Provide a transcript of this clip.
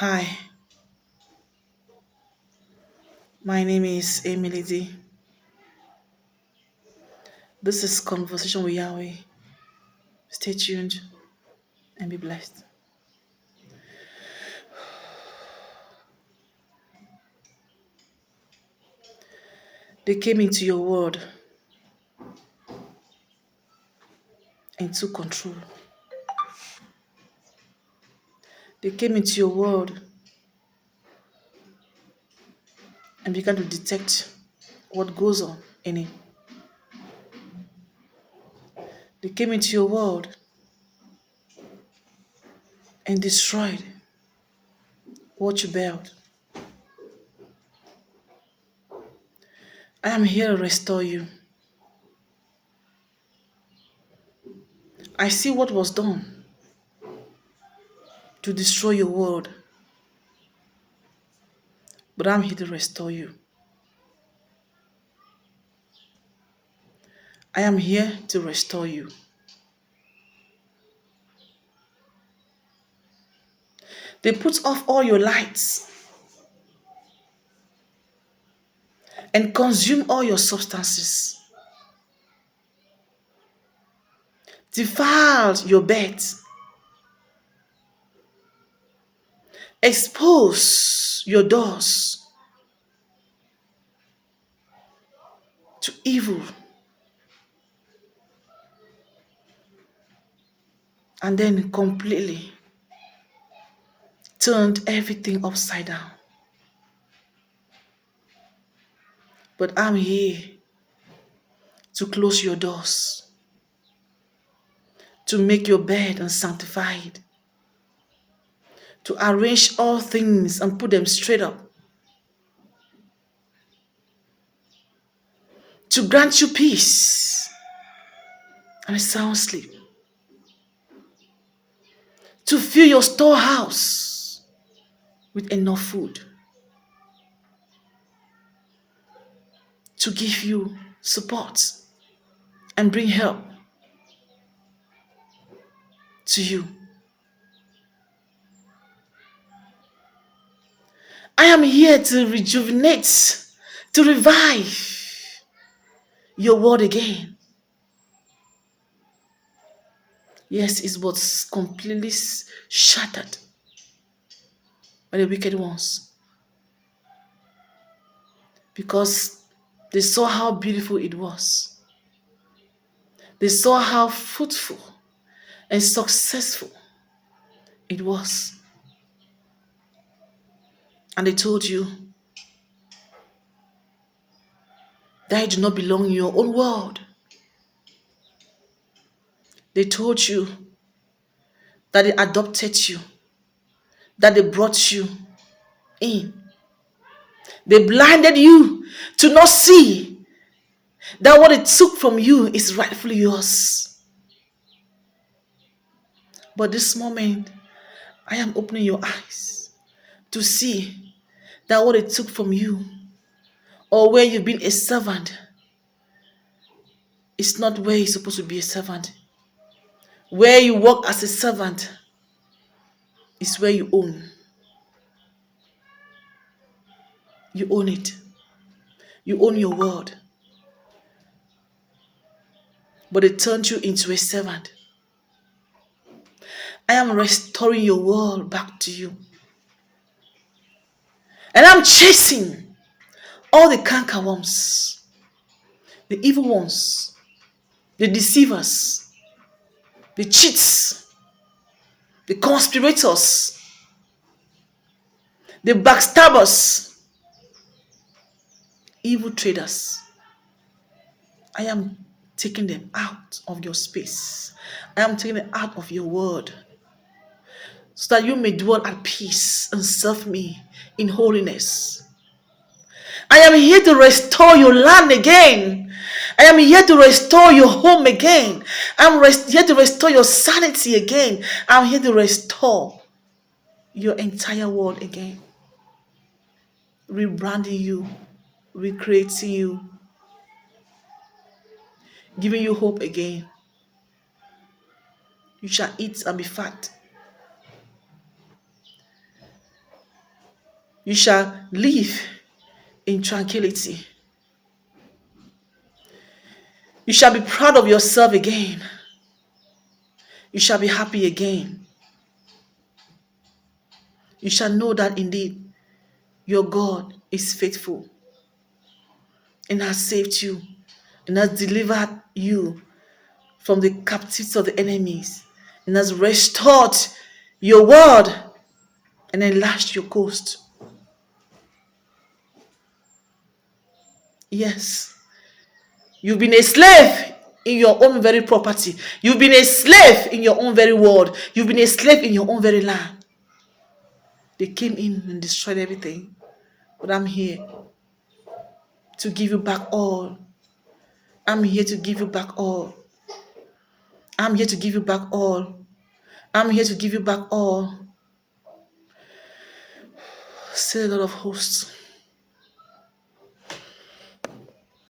Hi, my name is Emily D. This is Conversation with Yahweh. Stay tuned and be blessed. They came into your world and took control. They came into your world and began to detect what goes on in it. They came into your world and destroyed what you built. I am here to restore you. I see what was done to destroy your world, but I'm here to restore you. I am here to restore you. They put off all your lights and consume all your substances, defiled your beds, expose your doors to evil, and then completely turned everything upside down. But I'm here to close your doors, to make your bed unsanctified, to arrange all things and put them straight up, to grant you peace and a sound sleep, to fill your storehouse with enough food, to give you support and bring help to you. I am here to rejuvenate, to revive your word again. Yes, it was completely shattered by the wicked ones because they saw how beautiful it was. They saw how fruitful and successful it was. And they told you that it did not belong in your own world. They told you that they adopted you, that they brought you in. They blinded you to not see that what it took from you is rightfully yours. But this moment, I am opening your eyes to see that what it took from you, or where you've been a servant, is not where you're supposed to be a servant. Where you work as a servant is where you own. You own it. You own your word. But it turned you into a servant. I am restoring your world back to you. And I'm chasing all the cankerworms, the evil ones, the deceivers, the cheats, the conspirators, the backstabbers, evil traders. I am taking them out of your space. I am taking them out of your word, so that you may dwell at peace and serve me in holiness. I am here to restore your land again. I am here to restore your home again. I'm here to restore your sanity again. I'm here to restore your entire world again. Rebranding you, recreating you, giving you hope again. You shall eat and be fat. You shall live in tranquility. You shall be proud of yourself again. You shall be happy again. You shall know that indeed your God is faithful and has saved you and has delivered you from the captivity of the enemies and has restored your world and enlarged your coast. Yes, you've been a slave in your own very property. You've been a slave in your own very world. You've been a slave in your own very land. They came in and destroyed everything. But I'm here to give you back all. I'm here to give you back all. I'm here to give you back all. I'm here to give you back all. Say the Lord of hosts.